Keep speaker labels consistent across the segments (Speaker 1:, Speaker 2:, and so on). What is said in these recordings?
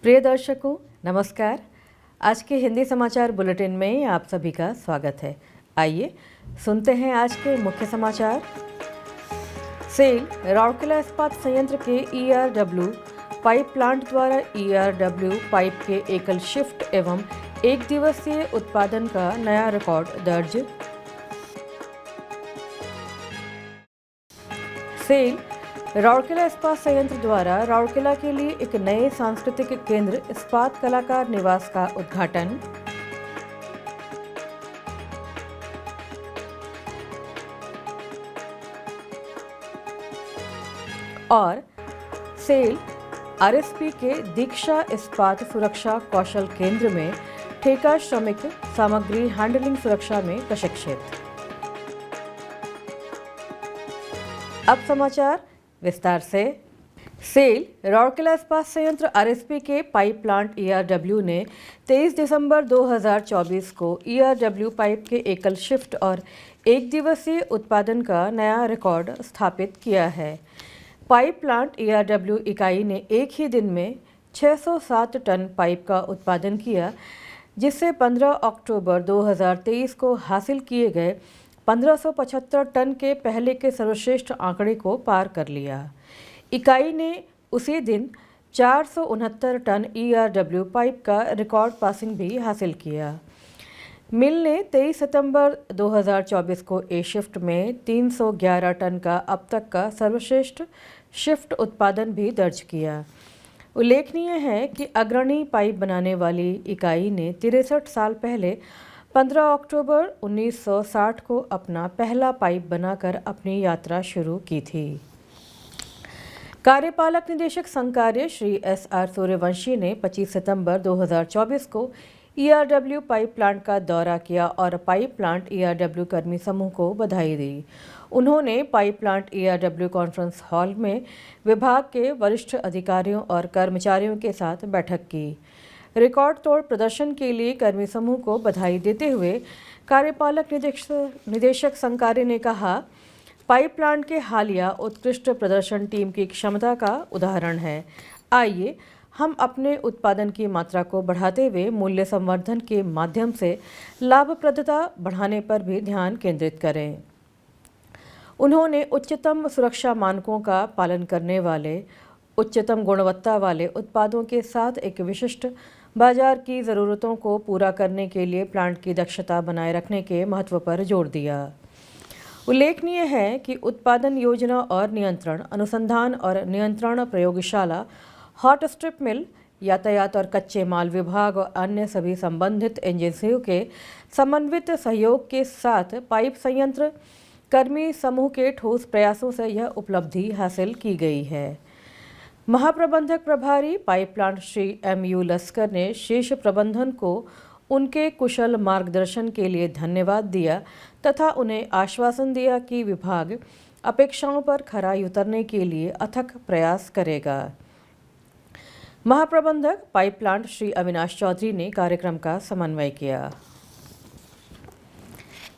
Speaker 1: प्रिय दर्शकों, नमस्कार। आज के हिंदी समाचार बुलेटिन में आप सभी का स्वागत है। आइए सुनते हैं आज के मुख्य समाचार। सेल राउरकेला इस्पात संयंत्र के ERW पाइप प्लांट द्वारा ERW पाइप के एकल शिफ्ट एवं एक दिवसीय उत्पादन का नया रिकॉर्ड दर्ज। सेल राउरकेला इस्पात संयंत्र द्वारा राउरकेला के लिए एक नए सांस्कृतिक केंद्र इस्पात कलाकार निवास का उद्घाटन। और सेल RSP के दीक्षा इस्पात सुरक्षा कौशल केंद्र में ठेका श्रमिक सामग्री हैंडलिंग सुरक्षा में प्रशिक्षित। अब समाचार विस्तार से। सेल राउरकेला इस्पात संयंत्र RSP के पाइप प्लांट ERW ने 23 दिसंबर 2024 को ERW पाइप के एकल शिफ्ट और एक दिवसीय उत्पादन का नया रिकॉर्ड स्थापित किया है। पाइप प्लांट ERW इकाई ने एक ही दिन में 607 टन पाइप का उत्पादन किया, जिससे 15 अक्टूबर 2023 को हासिल किए गए 1575 टन के पहले के सर्वश्रेष्ठ आंकड़े को पार कर लिया। इकाई ने उसी दिन 469 टन ERW पाइप का रिकॉर्ड पासिंग भी हासिल किया। मिल ने 23 सितंबर 2024 को ए शिफ्ट में 311 टन का अब तक का सर्वश्रेष्ठ शिफ्ट उत्पादन भी दर्ज किया। उल्लेखनीय है कि अग्रणी पाइप बनाने वाली इकाई ने 63 साल पहले 15 अक्टूबर 1960 को अपना पहला पाइप बनाकर अपनी यात्रा शुरू की थी। कार्यपालक निदेशक संकार्य श्री SR सूर्यवंशी ने 25 सितंबर 2024 को ERW पाइप प्लांट का दौरा किया और पाइप प्लांट ERW कर्मी समूह को बधाई दी। उन्होंने pipe plant ERW conference hall में विभाग के वरिष्ठ अधिकारियों और कर्मचारियों के साथ बैठक की। रिकॉर्ड तोड़ प्रदर्शन के लिए कर्मी समूह को बधाई देते हुए कार्यपालक निदेशक संकार्य ने कहा, पाइप प्लांट के हालिया उत्कृष्ट प्रदर्शन टीम की क्षमता का उदाहरण है। आइए हम अपने उत्पादन की मात्रा को बढ़ाते हुए मूल्य संवर्धन के माध्यम से लाभप्रदता बढ़ाने पर भी ध्यान केंद्रित करें। उन्होंने उच्चतम सुरक्षा मानकों का पालन करने वाले उच्चतम गुणवत्ता वाले उत्पादों के साथ एक विशिष्ट बाजार की ज़रूरतों को पूरा करने के लिए प्लांट की दक्षता बनाए रखने के महत्व पर जोर दिया। उल्लेखनीय है कि उत्पादन योजना और नियंत्रण अनुसंधान और नियंत्रण प्रयोगशाला, हॉट स्ट्रिप मिल, यातायात और कच्चे माल विभाग और अन्य सभी संबंधित एजेंसियों के समन्वित सहयोग के साथ पाइप संयंत्र कर्मी समूह के ठोस प्रयासों से यह उपलब्धि हासिल की गई है। महाप्रबंधक प्रभारी pipe plant Shri MU Lashkar ने शेष प्रबंधन को उनके कुशल मार्गदर्शन के लिए धन्यवाद दिया तथा उन्हें आश्वासन दिया कि विभाग अपेक्षाओं पर खरा उतरने के लिए अथक प्रयास करेगा। महाप्रबंधक पाइप प्लांट श्री अविनाश चौधरी ने कार्यक्रम का समन्वय किया।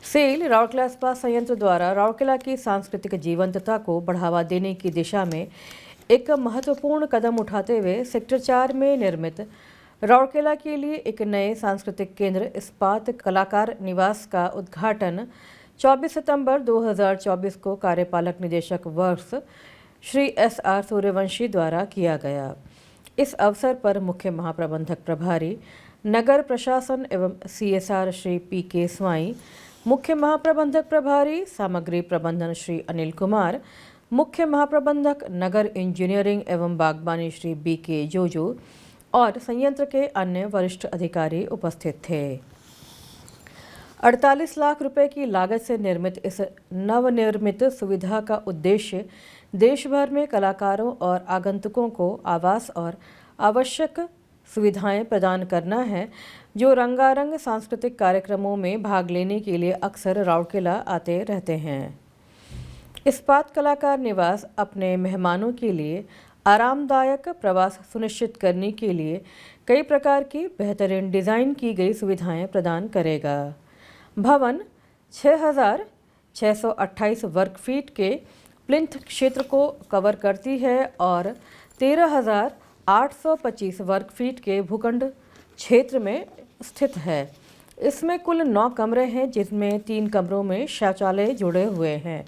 Speaker 1: सेल राउरकेला इस्पात संयंत्र द्वारा राउरकेला की सांस्कृतिक जीवंतता को बढ़ावा देने की दिशा में एक महत्वपूर्ण कदम उठाते हुए सेक्टर 4 में निर्मित राउरकेला के लिए एक नए सांस्कृतिक केंद्र इस्पात कलाकार निवास का उद्घाटन 24 सितंबर 2024 को कार्यपालक निदेशक वर्ष श्री SR सूर्यवंशी द्वारा किया गया। इस अवसर पर मुख्य महाप्रबंधक प्रभारी नगर प्रशासन एवं CSR श्री PK स्वाई, मुख्य महाप्रबंधक प्रभारी सामग्री प्रबंधन श्री अनिल कुमार, मुख्य महाप्रबंधक नगर इंजीनियरिंग एवं बागबानी श्री BK जोजो और संयंत्र के अन्य वरिष्ठ अधिकारी उपस्थित थे। 48 लाख रुपए की लागत से निर्मित इस नवनिर्मित सुविधा का उद्देश्य देश भर में कलाकारों और आगंतुकों को आवास और आवश्यक सुविधाएं प्रदान करना है, जो रंगारंग सांस्कृतिक कार्यक्रमों में भाग लेने के लिए अक्सर राउरकेला आते रहते हैं। इस्पात कलाकार निवास अपने मेहमानों के लिए आरामदायक प्रवास सुनिश्चित करने के लिए कई प्रकार की बेहतरीन डिज़ाइन की गई सुविधाएं प्रदान करेगा। भवन 6,628 वर्ग फीट के प्लिंथ क्षेत्र को कवर करती है और 825 वर्ग फीट के भूखंड क्षेत्र में स्थित है। इसमें कुल 9 कमरे हैं, जिसमें 3 कमरों में शौचालय जुड़े हुए हैं।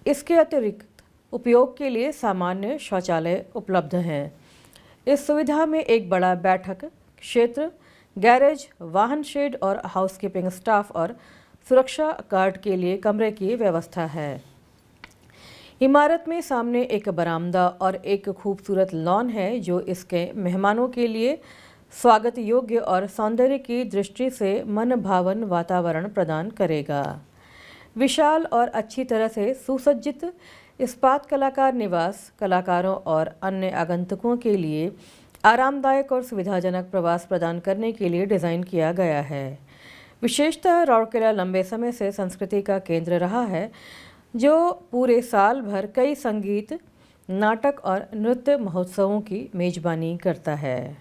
Speaker 1: इसके अतिरिक्त उपयोग के लिए सामान्य शौचालय उपलब्ध हैं। इस सुविधा में एक बड़ा बैठक क्षेत्र, गैरेज, वाहन शेड और हाउसकीपिंग स्टाफ और सुरक्षा गार्ड के लिए कमरे की व्यवस्था है। इमारत में सामने एक बरामदा और एक खूबसूरत लॉन है, जो इसके मेहमानों के लिए स्वागत योग्य और सौंदर्य की दृष्टि से मन भावन वातावरण प्रदान करेगा। विशाल और अच्छी तरह से सुसज्जित इस्पात कलाकार निवास कलाकारों और अन्य आगंतुकों के लिए आरामदायक और सुविधाजनक प्रवास प्रदान करने के लिए डिज़ाइन किया गया है। विशेषतः राउरकेला लंबे समय से संस्कृति का केंद्र रहा है, जो पूरे साल भर कई संगीत, नाटक और नृत्य महोत्सवों की मेजबानी करता है।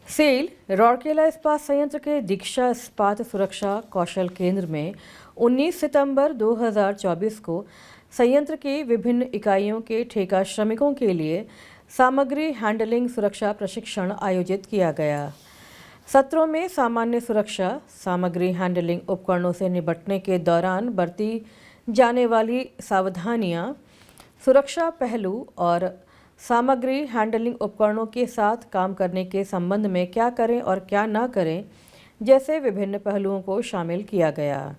Speaker 1: सेल राउरकेला इस्पात संयंत्र के दीक्षा इस्पात सुरक्षा कौशल केंद्र में 19 सितंबर 2024 को संयंत्र की विभिन्न इकाइयों के ठेका श्रमिकों के लिए सामग्री हैंडलिंग सुरक्षा प्रशिक्षण आयोजित किया गया। सत्रों में सामान्य सुरक्षा, सामग्री हैंडलिंग उपकरणों से निपटने के दौरान बरती जाने वाली सावधानियां, सुरक्षा पहलू और सामग्री हैंडलिंग उपकरणों के साथ काम करने के संबंध में क्या करें और क्या ना करें जैसे विभिन्न पहलुओं को शामिल किया गया।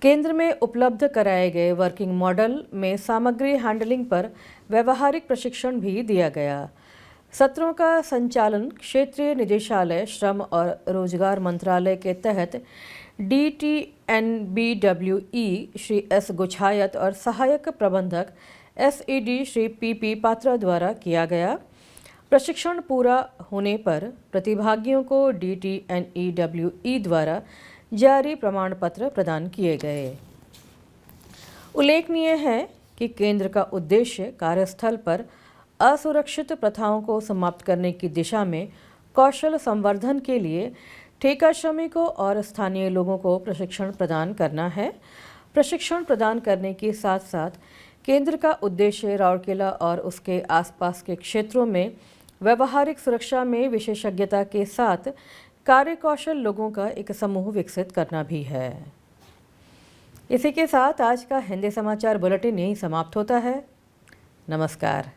Speaker 1: केंद्र में उपलब्ध कराए गए वर्किंग मॉडल में सामग्री हैंडलिंग पर व्यवहारिक प्रशिक्षण भी दिया गया। सत्रों का संचालन क्षेत्रीय निदेशालय श्रम और रोजगार मंत्रालय के तहत DTNBWE श्री S गुछायत और सहायक प्रबंधक SED श्री PP पात्रा द्वारा किया गया। प्रशिक्षण पूरा होने पर प्रतिभागियों को DTNEWE द्वारा जारी प्रमाण पत्र प्रदान किए गए। उल्लेखनीय है कि केंद्र का उद्देश्य कार्यस्थल पर असुरक्षित प्रथाओं को समाप्त करने की दिशा में कौशल संवर्धन के लिए ठेका श्रमिकों और स्थानीय लोगों को प्रशिक्षण प्रदान करना है। प्रशिक्षण प्रदान करने के साथ साथ केंद्र का उद्देश्य राउरकेला और उसके आसपास के क्षेत्रों में व्यावहारिक सुरक्षा में विशेषज्ञता के साथ कार्यकौशल लोगों का एक समूह विकसित करना भी है। इसी के साथ आज का हिंदी समाचार बुलेटिन यहीं समाप्त होता है। नमस्कार।